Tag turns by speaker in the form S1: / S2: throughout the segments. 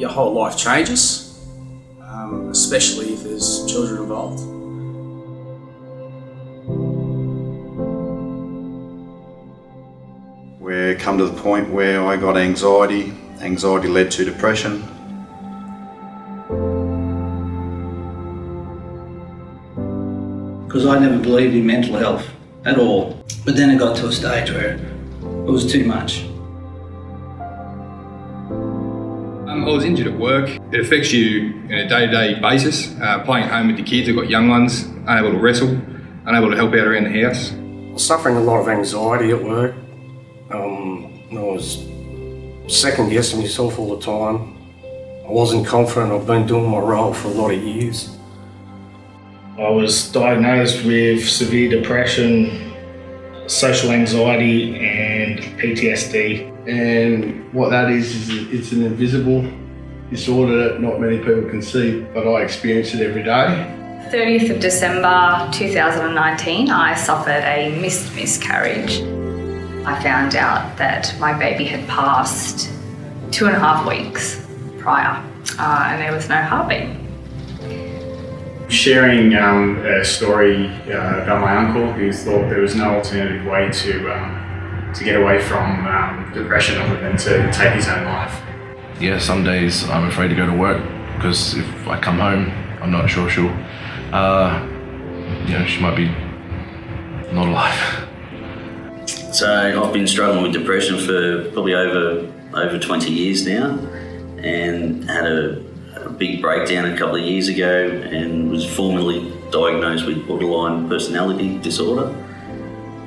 S1: your whole life changes, especially if there's children involved.
S2: Where come to the point where I got anxiety. Anxiety led to depression.
S3: Because I never believed in mental health at all. But then it got to a stage where it was too much.
S4: I was injured at work. It affects you on a day-to-day basis. Playing at home with the kids, I've got young ones, unable to wrestle, unable to help out around the house.
S5: I was suffering a lot of anxiety at work. I was second-guessing myself all the time. I wasn't confident. I've been doing my role for a lot of years.
S6: I was diagnosed with severe depression, social anxiety and PTSD.
S7: And what that is it's an invisible disorder that not many people can see, but I experience it every day.
S8: 30th of December 2019, I suffered a missed miscarriage. I found out that my baby had passed 2.5 weeks prior, and there was no heartbeat.
S9: Sharing a story about my uncle who thought there was no alternative way to get away from depression other than to take his own life.
S10: Yeah, some days I'm afraid to go to work because if I come home, I'm not sure she might be not alive.
S11: So I've been struggling with depression for probably over 20 years now, and had a big breakdown a couple of years ago and was formally diagnosed with borderline personality disorder.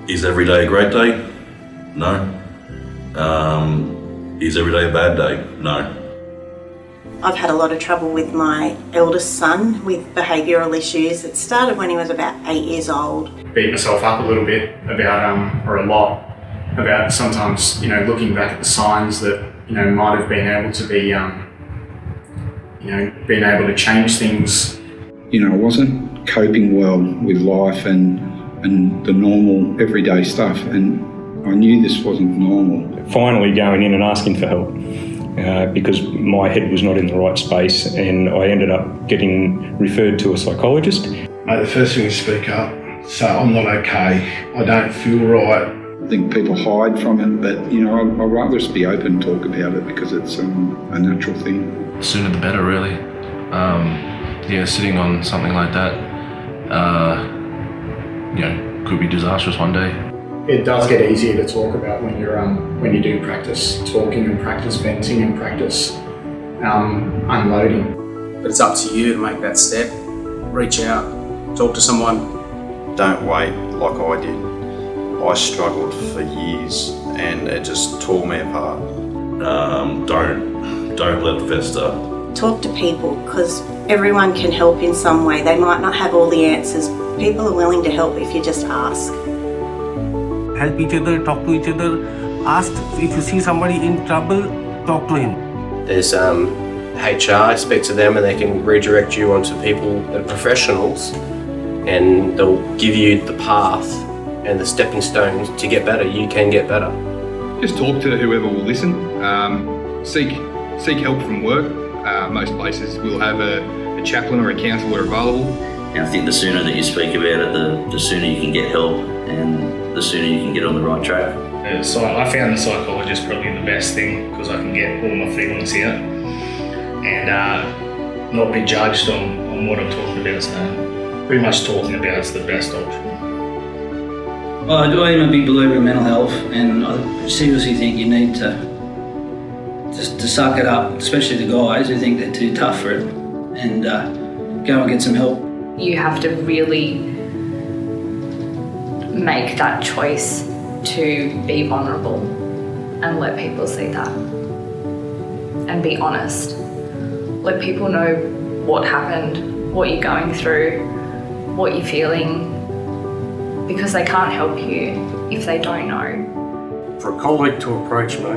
S12: Is every day a great day? No. Is every day a bad day? No.
S13: I've had a lot of trouble with my eldest son with behavioural issues. It started when he was about 8 years old.
S9: Beat myself up a little bit about, or a lot, about sometimes, looking back at the signs that, might have been able to be, being able to change things.
S14: I wasn't coping well with life and the normal everyday stuff, and I knew this wasn't normal.
S15: Finally going in and asking for help because my head was not in the right space, and I ended up getting referred to a psychologist.
S7: The first thing is speak up. So I'm not okay, I don't feel right.
S14: I think people hide from it, but I'd rather just be open and talk about it because it's a natural thing.
S10: The sooner the better, really. Sitting on something like that, could be disastrous one day.
S9: It does get easier to talk about when you do practice talking and practice venting and practice unloading.
S1: But it's up to you to make that step. Reach out, talk to someone.
S2: Don't wait like I did. I struggled for years and it just tore me apart.
S12: Don't let it fester.
S13: Talk to people, because everyone can help in some way. They might not have all the answers. People are willing to help if you just ask.
S16: Help each other, talk to each other. Ask if you see somebody in trouble, talk to him.
S17: There's HR, speak to them and they can redirect you onto people that are professionals, and they'll give you the path and the stepping stones to get better. You can get better.
S4: Just talk to whoever will listen. Seek help from work. Most places will have a chaplain or a counsellor available.
S11: And I think the sooner that you speak about it, the sooner you can get help and the sooner you can get on the right track.
S6: So I found the psychologist probably the best thing, because I can get all my feelings out and not be judged on what I'm talking about. So pretty much talking about it's the best option.
S3: Well, I am a big believer in mental health, and I seriously think you need to suck it up, especially the guys who think they're too tough for it, and go and get some help.
S8: You have to really make that choice to be vulnerable and let people see that, and be honest. Let people know what happened, what you're going through, what you're feeling, because they can't help you if they don't know.
S5: For a colleague to approach me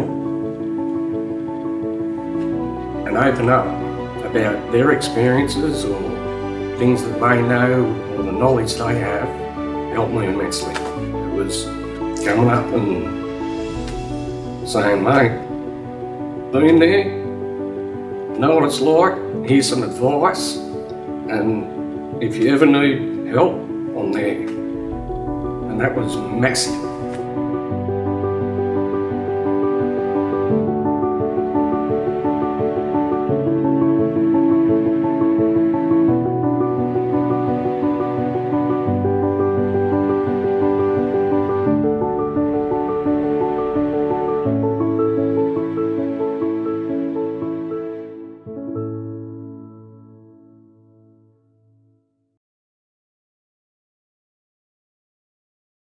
S5: and open up about their experiences or things that they know or the knowledge they have helped me immensely. It was coming up and saying, mate, been there, know what it's like, here's some advice, and if you ever need help, I'm there. And that was massive.